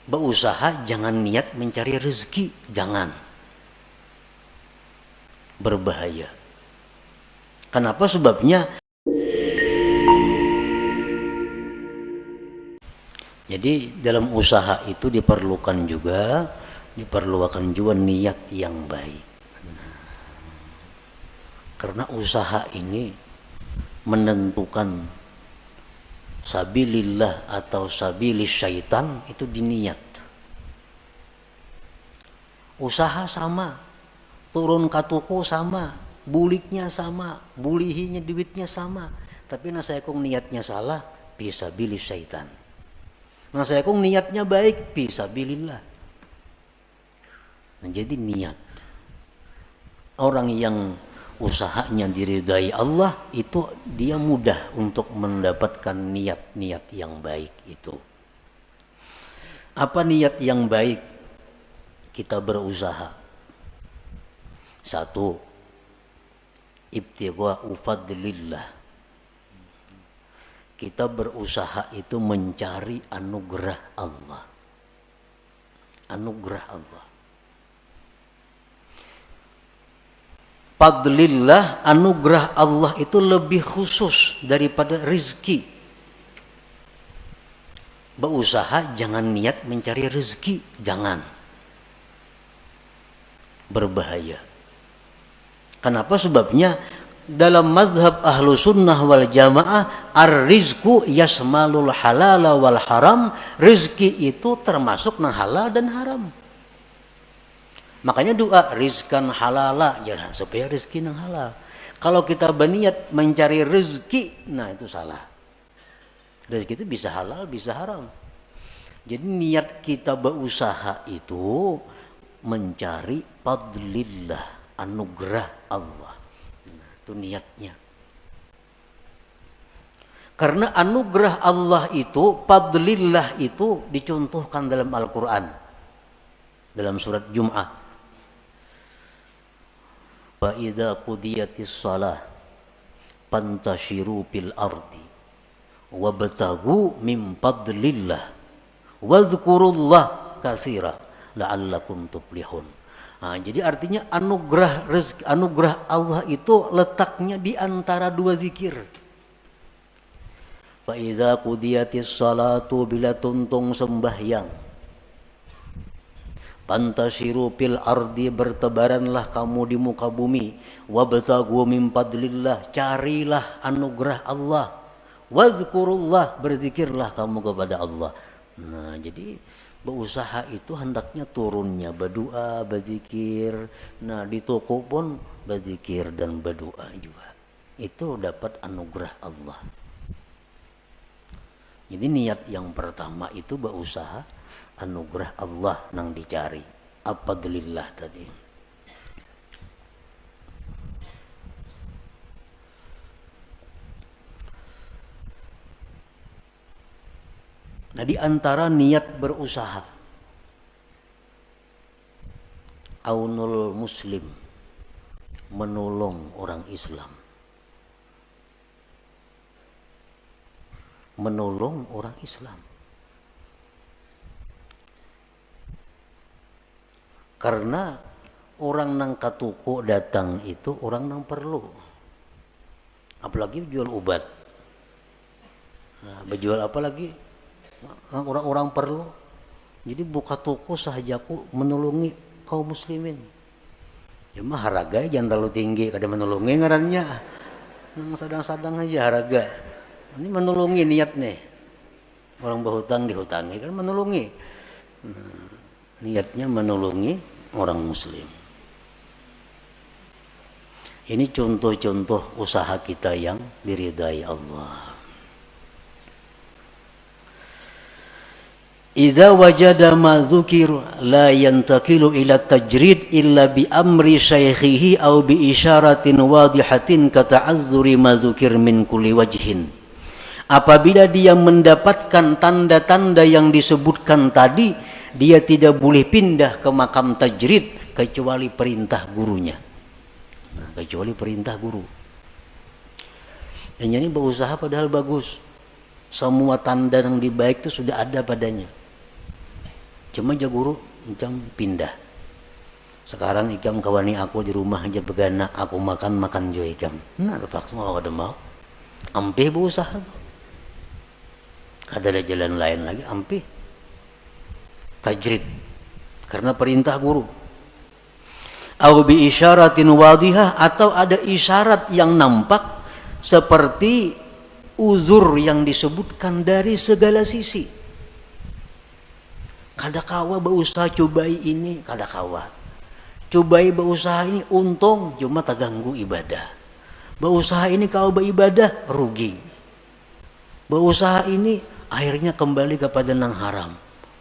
Berusaha jangan niat mencari rezeki, jangan. Berbahaya. Kenapa? Sebabnya jadi dalam usaha itu diperlukan juga niat yang baik. Karena usaha ini menentukan sabilillah atau sabilis syaitan itu diniat. Usaha sama, turun katuku sama, buliknya sama, bulihinya duitnya sama, tapi nasayakung niatnya salah, fisabilis syaitan. Nasayakung niatnya baik, fisabilillah. Nah, jadi niat. Orang yang usahanya diridai Allah itu dia mudah untuk mendapatkan niat-niat yang baik itu. Apa niat yang baik? Kita berusaha. Satu, ibtigha'u fadlillah. Kita berusaha itu mencari anugerah Allah. Anugerah Allah. Fadlillah, anugerah Allah itu lebih khusus daripada rizki. Berusaha jangan niat mencari rezeki, jangan. Berbahaya. Kenapa? Sebabnya dalam mazhab ahlu sunnah wal jamaah ar-rizku yasmalul halala wal haram. Rizki itu termasuk nang halal dan haram. Makanya doa rizkan halala, ya, supaya rezeki nang halal. Kalau kita berniat mencari rezeki, nah itu salah. Rezeki itu bisa halal, bisa haram. Jadi niat kita berusaha itu mencari fadlillah, anugerah Allah. Nah, itu niatnya. Karena anugerah Allah itu, fadlillah itu dicontohkan dalam Al-Quran. Dalam surat Jum'ah. Fa'idha qudiyatis salah fantashiru fil ardi wabtaghu min fadlillah wadhkurullah katsira la'allakum tuflihun. Nah, jadi artinya anugerah rezeki, anugerah Allah itu letaknya di antara dua zikir. Fa'idha qudiyatis salatu, bila tuntung sembahyang, Pantashiru fil ardi, bertebaranlah kamu di muka bumi. Wabtaghu min fadlillah, carilah anugerah Allah. Wazkurullah, berzikirlah kamu kepada Allah. Nah, jadi berusaha itu hendaknya turunnya berdoa, berzikir. Nah, di toko pun berzikir dan berdoa juga. Itu dapat anugerah Allah. Jadi niat yang pertama itu berusaha anugerah Allah nang dicari. Fadlillah tadi. Nah, di antara niat berusaha, aunul muslim, menolong orang Islam. Menolong orang Islam. Karena orang nang katuko datang itu orang nang perlu. Apalagi jual obat. Nah, berjual apa lagi? Orang-orang perlu. Jadi buka toko sahajaku menolongi kaum muslimin. Ya mah haraga jangan terlalu tinggi kada menolongi ngarannya. Nang sadang-sadang aja haraga. Ini menolongi niat nih. Orang berhutang dihutangi kan menolongi. Nah, niatnya menolongi orang muslim. Ini contoh-contoh usaha kita yang diridai Allah. Idza wajada ma dzukir la yantaqilu ila tajrid illa bi amri syaikhihi aw bi isyaratin wadihatin ka ta'azzuri ma dzukir min kulli wajhin. Apabila dia mendapatkan tanda-tanda yang disebutkan tadi, dia tidak boleh pindah ke makam tajrid kecuali perintah gurunya. Nah, kecuali perintah guru. Dan ini berusaha padahal bagus. Semua tanda yang baik itu sudah ada padanya. Cuma aja guru macam pindah. Sekarang ikam kawani aku di rumah aja begana, aku makan juga ikam. Nah, terpaksa mau ada mau. Ampih berusaha tuh. Ada jalan lain lagi, ampih. Tajrid. Karena perintah guru. Au bi isyaratin wadihah, atau ada isyarat yang nampak seperti uzur yang disebutkan dari segala sisi. Kada kawa berusaha cobai ini, kada kawa. Cobai berusaha ini untung, cuma tak ganggu ibadah. Berusaha ini kau beribadah rugi. Berusaha ini akhirnya kembali kepada nang haram.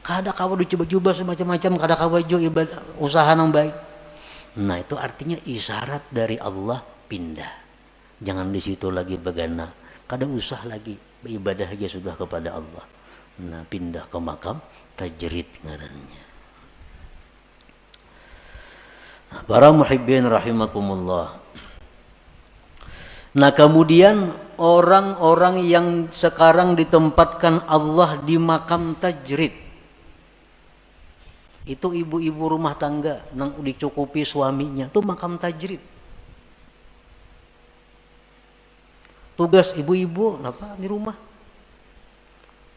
Kada kawa dicoba-coba semacam-macam, kada kawa jo ibadah usaha nang baik. Nah, itu artinya isyarat dari Allah pindah. Jangan di situ lagi begana. Kada usah lagi beribadah aja sudah kepada Allah. Nah, pindah ke makam tajrid ngarannya. Nah, para muhibbin rahimakumullah. Nah, kemudian orang-orang yang sekarang ditempatkan Allah di makam tajrid, itu ibu-ibu rumah tangga nang dicukupi suaminya, itu makam tajrid. Tugas ibu-ibu apa di rumah?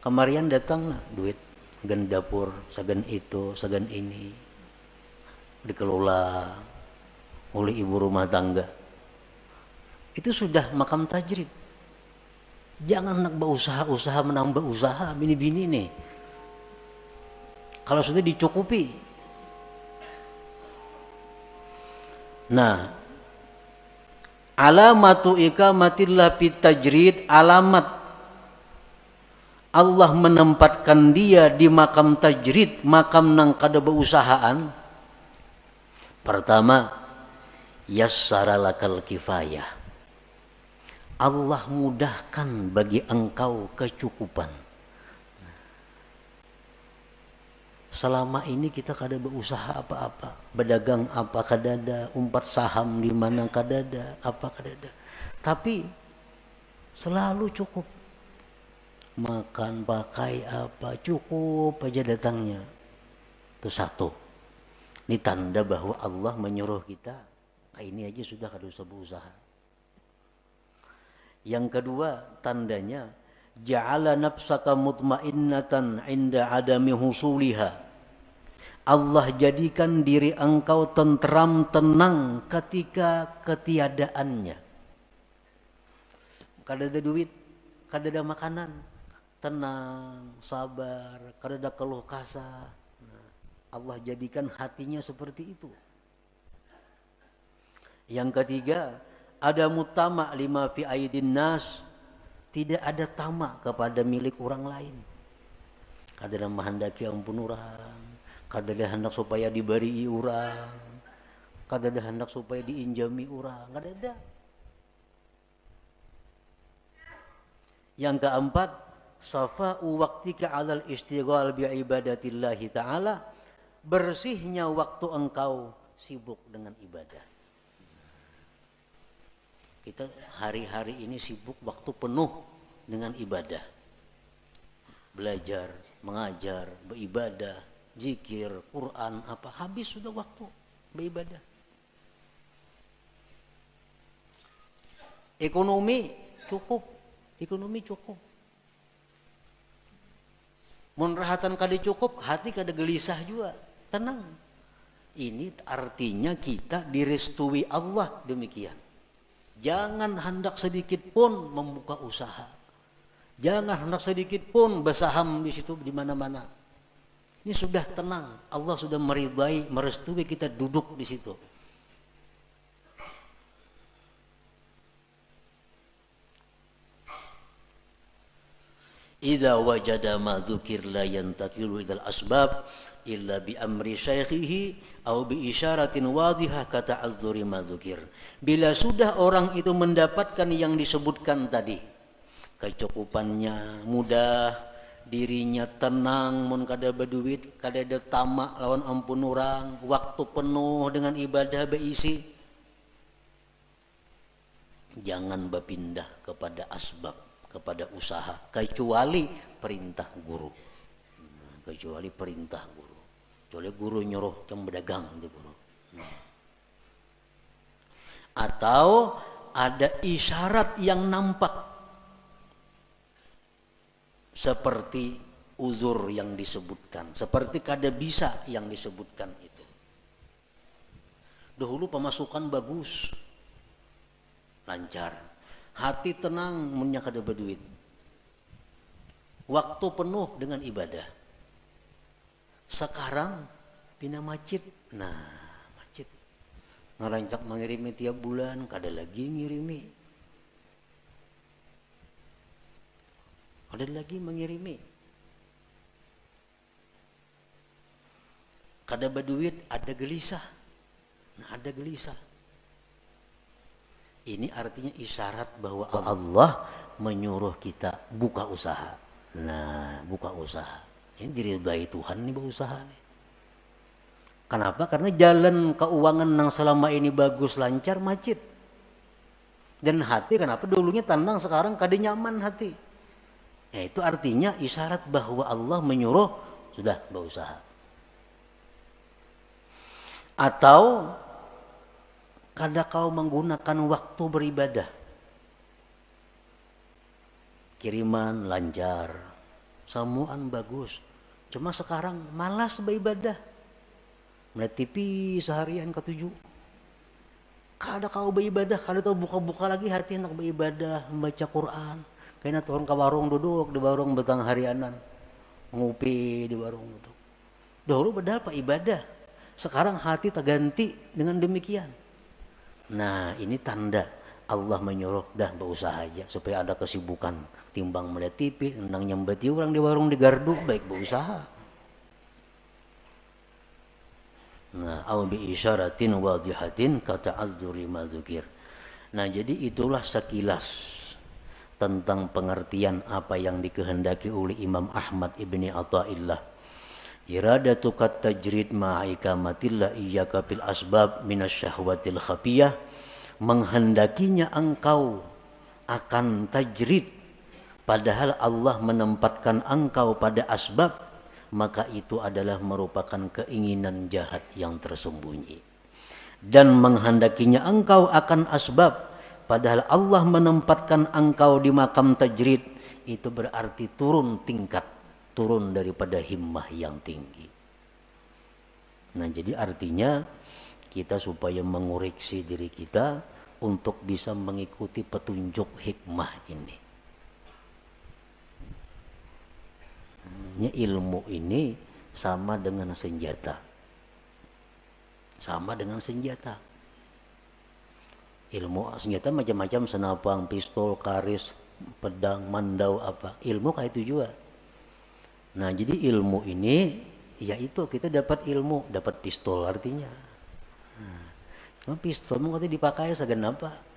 Kemarian datang duit, segan dapur, segan itu, segan ini, dikelola oleh ibu rumah tangga. Itu sudah makam tajrid. Jangan nak berusaha menambah usaha bini-bini nih. Kalau sudah dicukupi. Nah, alamatu ikamatillah fit tajrid, alamat Allah menempatkan dia di makam tajrid, makam nang kada beusahaan. Pertama, yassara lakal kifayah. Allah mudahkan bagi engkau kecukupan. Selama ini kita kada berusaha apa-apa, berdagang apa kada ada, umpat saham di mana kada ada, apa kada ada. Tapi selalu cukup. Makan, pakai apa, cukup aja datangnya. Itu satu. Ini tanda bahwa Allah menyuruh kita, ini aja sudah kada usah berusaha. Yang kedua tandanya, ja'ala nafsaka mutmainnatan 'inda adami husuliha. Allah jadikan diri engkau tentram, tenang ketika ketiadaannya. Kada ada duit, kada ada makanan, tenang, sabar, kada ada keluh kesah. Nah, Allah jadikan hatinya seperti itu. Yang ketiga, ada mutama lima fi aidin nas, tidak ada tamak kepada milik orang lain. Kada ada menghendaki ampun orang, kada ada hendak supaya diberi orang, kada ada hendak supaya diinjami orang, kada ada. Yang keempat, safa'u waqtika 'alal istighal bi ibadatillahi ta'ala, bersihnya waktu engkau sibuk dengan ibadah. Kita hari-hari ini sibuk waktu penuh dengan ibadah. Belajar, mengajar, beribadah, zikir, Quran, apa habis sudah waktu beribadah. Ekonomi cukup. Mun rahatan kada cukup, hati kada gelisah juga, tenang. Ini artinya kita direstui Allah demikian. Jangan hendak sedikit pun membuka usaha. Jangan hendak sedikit pun bersaham di situ di mana-mana. Ini sudah tenang. Allah sudah meridai, merestui kita duduk di situ. Idza wajada ma dzukir la yantakilu idal asbab illa bi amri syaikhihi au bi isyaratin wadihah kata'azzuri ma dzukir. Bila sudah orang itu mendapatkan yang disebutkan tadi, kecukupannya mudah, dirinya tenang, mun kada berduit, kada ada tamak lawan ampun orang, waktu penuh dengan ibadah beisi, jangan berpindah kepada asbab, kepada usaha, kecuali perintah guru. Kecuali perintah guru. Kecuali guru nyuruh jam berdagang itu guru. Atau ada isyarat yang nampak seperti uzur yang disebutkan, seperti kada bisa yang disebutkan itu. Dahulu pemasukan bagus, lancar, hati tenang, munya kada berduit, waktu penuh dengan ibadah. Sekarang pindah masjid, nah masjid ngerancak mengirimi tiap bulan, kada lagi ngirimi, kada lagi mengirimi, kada berduit, ada gelisah. Nah, ada gelisah. Ini artinya isyarat bahwa Allah menyuruh kita buka usaha. Nah, buka usaha. Ini diridai Tuhan nih berusaha nih. Kenapa? Karena jalan keuangan yang selama ini bagus, lancar, macet. Dan hati kenapa dulunya tenang, sekarang kada nyaman hati. Ya, itu artinya isyarat bahwa Allah menyuruh sudah berusaha. Atau kada kau menggunakan waktu beribadah, kiriman lancar, samuan bagus, cuma sekarang malas beribadah, melihat TV seharian ketujuh, kada kau beribadah, kada tahu buka-buka lagi hati nak beribadah, membaca Quran, kayaknya turun ke warung duduk di warung betang harianan, ngopi di warung duduk. Dahulu padahal pak ibadah, sekarang hati terganti dengan demikian. Nah, ini tanda Allah menyuruh dah berusaha aja supaya ada kesibukan timbang melihat TV, endang nyembeti orang di warung di gardu, baik berusaha. Nah, au bi isyaratin wadihatin kata azzuri mazukir. Nah, jadi itulah sekilas tentang pengertian apa yang dikehendaki oleh Imam Ahmad ibni Athaillah. Iradatu kat tajrid ma'ikamatillah iyyaka fil asbab minasyahwatil khafiyah, menghendakinya engkau akan tajrid padahal Allah menempatkan engkau pada asbab, maka itu adalah merupakan keinginan jahat yang tersembunyi. Dan menghendakinya engkau akan asbab padahal Allah menempatkan engkau di makam tajrid, itu berarti turun tingkat, turun daripada himmah yang tinggi. Nah, jadi artinya kita supaya mengoreksi diri kita untuk bisa mengikuti petunjuk hikmah ini. Ilmu ini sama dengan senjata. Sama dengan senjata. Ilmu senjata macam-macam, senapang, pistol, karis, pedang, mandau apa. Ilmu kayak itu juga. Nah, jadi ilmu ini yaitu kita dapat ilmu, dapat pistol artinya. Nah, pistol mungkin dipakai segenapa.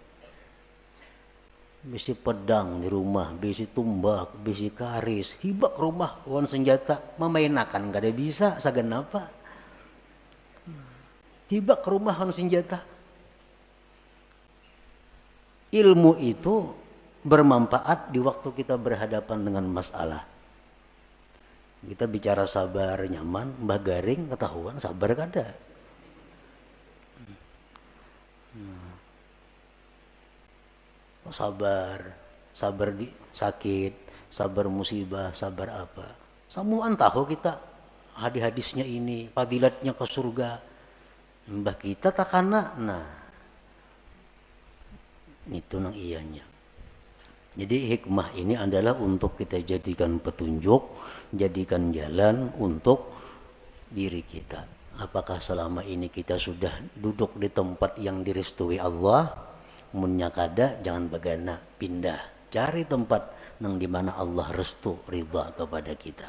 Bisi pedang di rumah, bisi tumbak, bisi karis, hibak rumah wan senjata, memainakan kada bisa segenapa. Hibak rumah wan senjata. Ilmu itu bermanfaat di waktu kita berhadapan dengan masalah. Kita bicara sabar nyaman, mbah garing ketahuan sabar kada. Sabar di sakit, sabar musibah, sabar apa. Samuan tahu kita hadis-hadisnya ini, fadilatnya ke surga. Mbah kita takana, nah itu nang ianya. Jadi hikmah ini adalah untuk kita jadikan petunjuk, jadikan jalan untuk diri kita. Apakah selama ini kita sudah duduk di tempat yang direstui Allah? Munnya kada, jangan bagana, pindah. Cari tempat nang dimana Allah restu, ridha kepada kita.